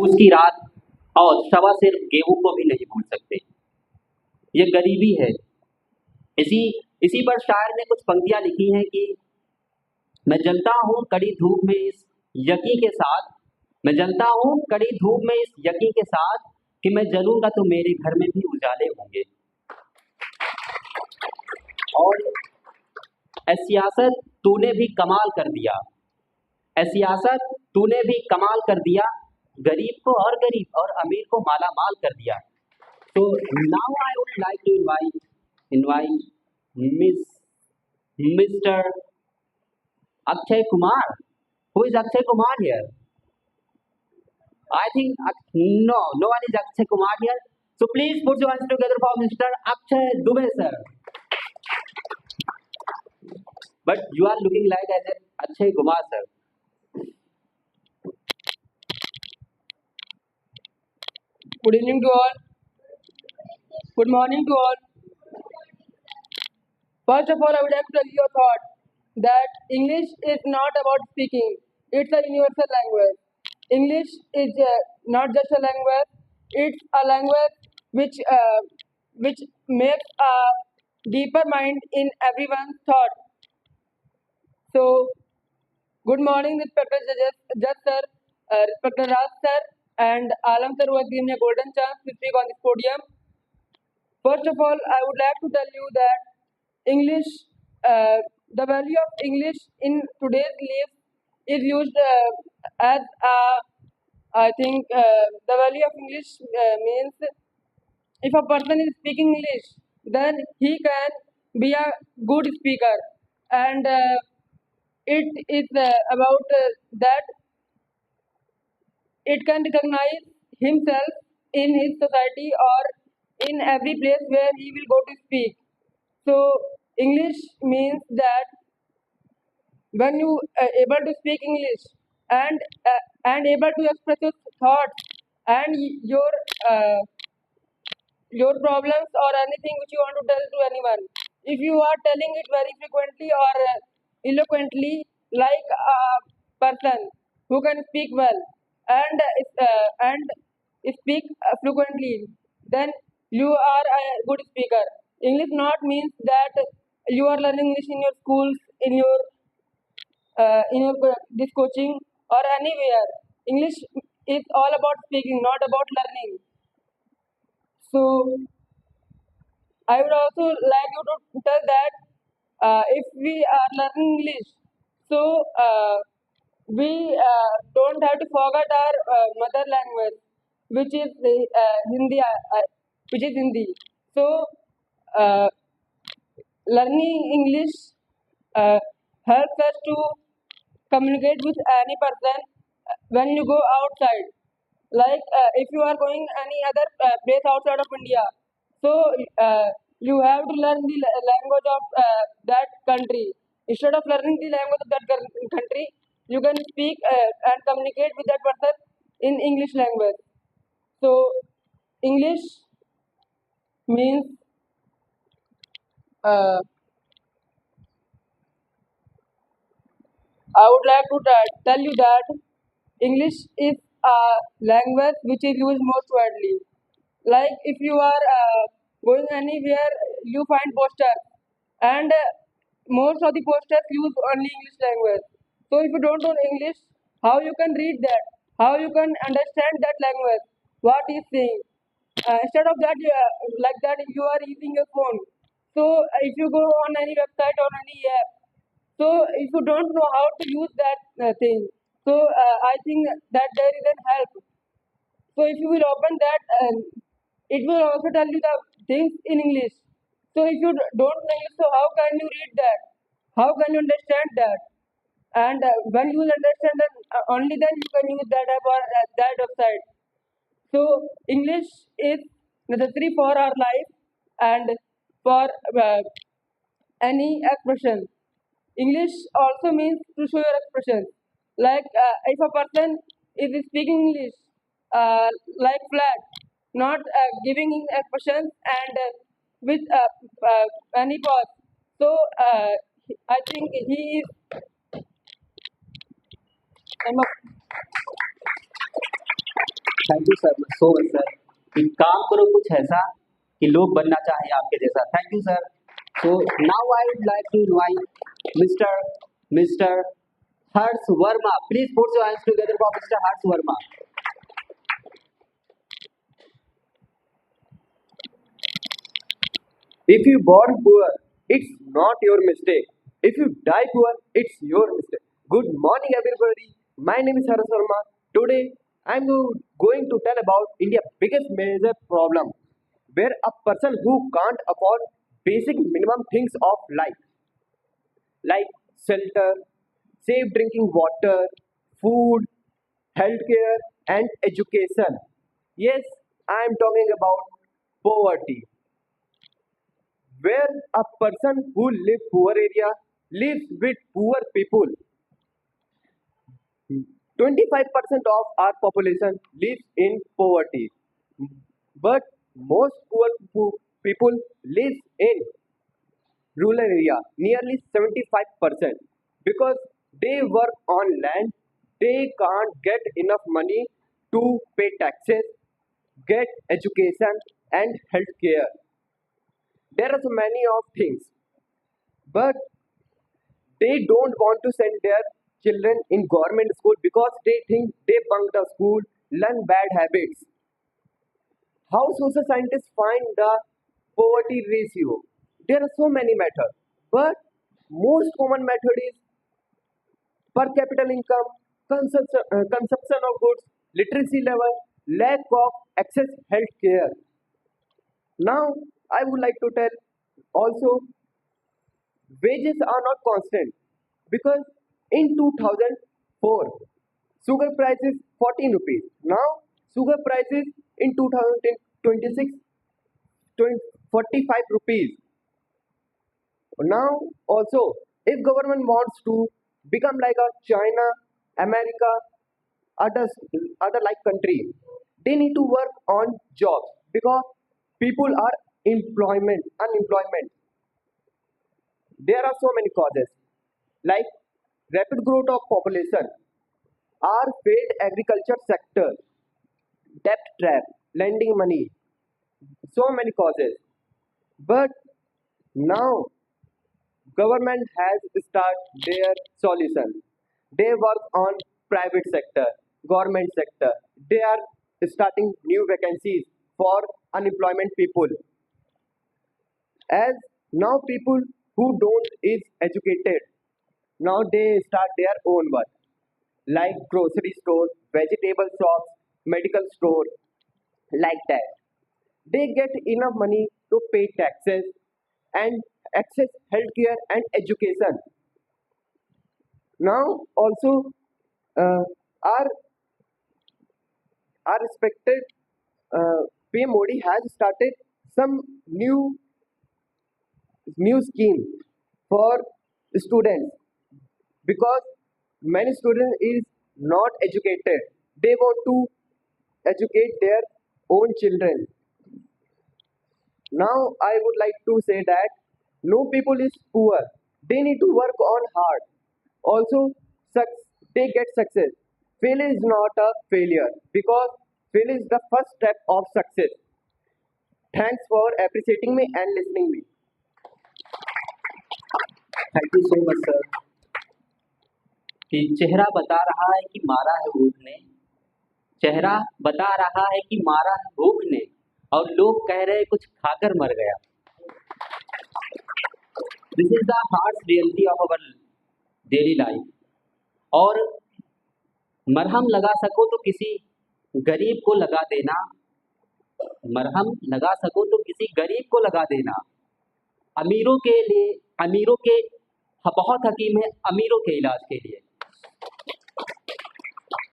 उसकी रात और सवा सिर गेहूं को भी नहीं भूल सकते। ये गरीबी है। इसी इसी पर शायर ने कुछ पंक्तियां लिखी हैं कि मैं जलता हूँ कड़ी धूप में इस यकी के साथ, मैं जलता हूँ कड़ी धूप में इस यकी के साथ कि मैं जलूंगा तो मेरे घर में भी उजाले होंगे। और ए सियासत तूने भी कमाल कर दिया, ए सियासत तूने भी कमाल कर दिया, गरीब को और गरीब और अमीर को माला माल कर दिया। तो now I would like to invite mister Akshay Kumar. Who is Akshay Kumar here? I think no one is Akshay Kumar here. So please put your hands together for Mr. Akshay Dubey sir. But you are looking like as Akshay Kumar sir. Good evening to all. Good morning to all. First of all, I would like to tell you a thought that English is not about speaking. It's a universal language. English is not just a language. It's a language which makes a deeper mind in everyone's thought. So, good morning, respected judge sir, respected Raj sir, and Alam sir who has given me a golden chance to speak on this podium. First of all, I would like to tell you that English, the value of English in today's life is used as I think the value of English means if a person is speaking English, then he can be a good speaker, and it is about that it can recognize himself in his society or in every place where he will go to speak. So English means that when you able to speak English and able to express your thoughts and your problems or anything which you want to tell to anyone, if you are telling it very frequently or eloquently like a person who can speak well and speak frequently, then you are a good speaker. English not means that you are learning English in your schools, in your this coaching or anywhere. English is all about speaking, not about learning. So I would also like you to tell that if we are learning English, so we don't have to forget our mother language, which is Hindi, which is Hindi. So learning English helps us to communicate with any person when you go outside. Like if you are going any other place outside of India, so you have to learn the language of that country. Instead of learning the language of that country, you can speak and communicate with that person in English language. So English means I would like to tell you that English is a language which is used most widely. Like if you are going anywhere, you find posters, and most of the posters use only English language. So if you don't know English, how you can read that? How you can understand that language? What is saying? Instead of that, like that, you are using your phone. So if you go on any website or any app, so if you don't know how to use that thing, so I think that there is an help. So if you will open that, it will also tell you the things in English. So if you don't know English, so how can you read that? How can you understand that? And when you will understand that, only then you can use that app or that website. So English is necessary for our life and for any expression. English also means to show your expression. Like if a person is speaking English like flat, not giving expressions and with any pause. So I think he is. I'm a- thank you sir, so much sir, कि काम करो कुछ ऐसा कि लोग बनना चाहे आपके जैसा। Thank you sir. So now I would like to invite mister Harsh Verma. Please put your hands together for mister Harsh Verma. If you born poor, it's not your mistake. If you die poor, it's your mistake. Good morning, everybody. My name is Haras Verma. Today, I'm going to tell about India's biggest major problem, where a person who can't afford basic minimum things of life, like shelter, safe drinking water, food, healthcare, and education. Yes, I am talking about poverty, where a person who live poor area lives with poor people. 25% of our population lives in poverty, but most people live in rural area, nearly 75%, because they work on land, they can't get enough money to pay taxes, get education and health care. There are so many of things, but they don't want to send their children in government school because they think they bunk the school, learn bad habits. How social scientists find the poverty ratio? There are so many methods, but most common method is per capita income, consumption of goods, literacy level, lack of access health care. Now, I would like to tell also wages are not constant because in 2004 sugar price is 14 rupees. Now sugar price is in 2026 45 rupees. Now also, if government wants to become like a China, America, other like country, they need to work on jobs because people are unemployment. There are so many causes like rapid growth of population, our failed agriculture sector, debt trap, lending money, so many causes. But now government has started their solution. They work on private sector, government sector. They are starting new vacancies for unemployment people. As now people who don't is educated, now they start their own work like grocery store, vegetable shops, medical store, like that. They get enough money to pay taxes and access healthcare and education. Now also uh, our our respected PM Modi has started some new scheme for students because many students is not educated. They want to educate their own children. Now I would like to say that no people is poor. They need to work on hard. Also, they get success. Failure is not a failure because failure is the first step of success. Thanks for appreciating me and listening me. Thank you so much sir, कि चेहरा बता रहा है कि मारा है भूख ने, चेहरा बता रहा है कि मारा है भूख ने, और लोग कह रहे हैं कुछ खाकर मर गया। This is the harsh reality of our daily life. और मरहम लगा सको तो किसी गरीब को लगा देना, मरहम लगा सको तो किसी गरीब को लगा देना। अमीरों के लिए, अमीरों के बहुत हकीम है अमीरों के इलाज के लिए,